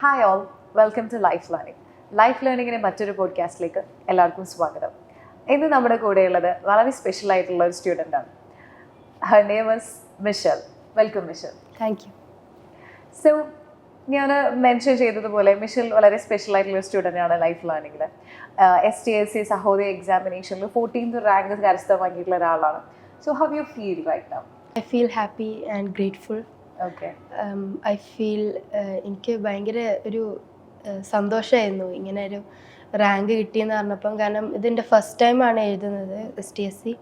Hi all, welcome to Life Learning. Life ലേണിങ്ങിൻ്റെ മറ്റൊരു പോഡ്കാസ്റ്റിലേക്ക് എല്ലാവർക്കും സ്വാഗതം. ഇന്ന് നമ്മുടെ കൂടെയുള്ളത് വളരെ സ്പെഷ്യൽ ആയിട്ടുള്ള ഒരു സ്റ്റുഡൻ്റാണ്. Her name is Mishal. Welcome Mishal. Thank you. So ഞാൻ മെൻഷൻ ചെയ്തതുപോലെ മിഷൽ വളരെ സ്പെഷ്യൽ ആയിട്ടുള്ള സ്റ്റുഡൻ്റാണ് ലൈഫ് ലേണിങ്ങിൽ. STSC സഹോദയ എക്സാമിനേഷനിൽ 14th റാങ്ക് കരസ്ഥമാക്കിയിട്ടുള്ള ഒരാളാണ്. So how you feel right now? I feel happy and grateful. Okay. I feel എനിക്ക് ഭയങ്കര ഒരു സന്തോഷമായിരുന്നു ഇങ്ങനെ ഒരു റാങ്ക് കിട്ടിയെന്ന് പറഞ്ഞപ്പം. കാരണം ഇതിൻ്റെ ഫസ്റ്റ് ടൈമാണ് എഴുതുന്നത് STSC.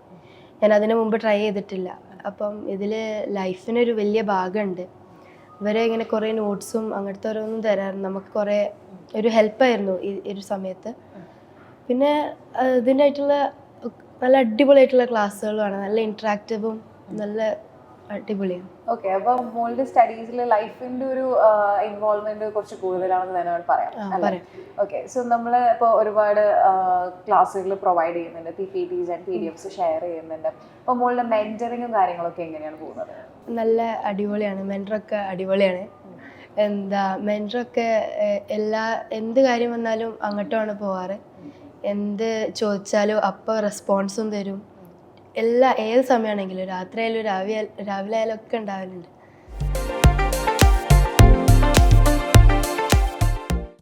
ഞാൻ അതിനു മുമ്പ് ട്രൈ ചെയ്തിട്ടില്ല. അപ്പം ഇതിൽ ലൈഫിനൊരു വലിയ ഭാഗമുണ്ട്. ഇവരെ ഇങ്ങനെ കുറേ നോട്ട്സും അങ്ങനത്തെ ഓരോന്നും തരാറുണ്ട്. നമുക്ക് കുറേ ഒരു ഹെൽപ്പായിരുന്നു ഈ ഒരു സമയത്ത്. പിന്നെ ഇതിൻ്റെ ആയിട്ടുള്ള നല്ല അടിപൊളിയായിട്ടുള്ള ക്ലാസ്സുകളുമാണ്. നല്ല ഇൻട്രാക്റ്റീവും നല്ല അടിപൊളിയാണ്. ഓക്കെ, അപ്പൊ മോളുടെ സ്റ്റഡീസിൽ ലൈഫിന്റെ ഒരു ഇൻവോൾവ്മെന്റ് കുറച്ച് കൂടുതലാണെന്ന് തന്നെ പറയാം. ഓക്കെ, സോ നമ്മൾ ഇപ്പോൾ ഒരുപാട് ക്ലാസ്സുകൾ പ്രൊവൈഡ് ചെയ്യുന്നുണ്ട്, PPTs ആൻഡ് PDFs ഷെയർ ചെയ്യുന്നുണ്ട്. അപ്പോൾ മോളുടെ മെന്ററിങ്ങും കാര്യങ്ങളൊക്കെ എങ്ങനെയാണ് പോകുന്നത്? നല്ല അടിപൊളിയാണ്. മെൻറ്ററൊക്കെ അടിപൊളിയാണ്. മെൻറ്ററൊക്കെ എന്ത് കാര്യം വന്നാലും അങ്ങോട്ടാണ് പോവാറ്. എന്ത് ചോദിച്ചാലും അപ്പോൾ റെസ്പോൺസും തരും. ഏത് സമയമാണെങ്കിലും, രാത്രി ആയാലും രാവിലെ ആയാലും ഒക്കെ ഉണ്ടാവലുണ്ട്.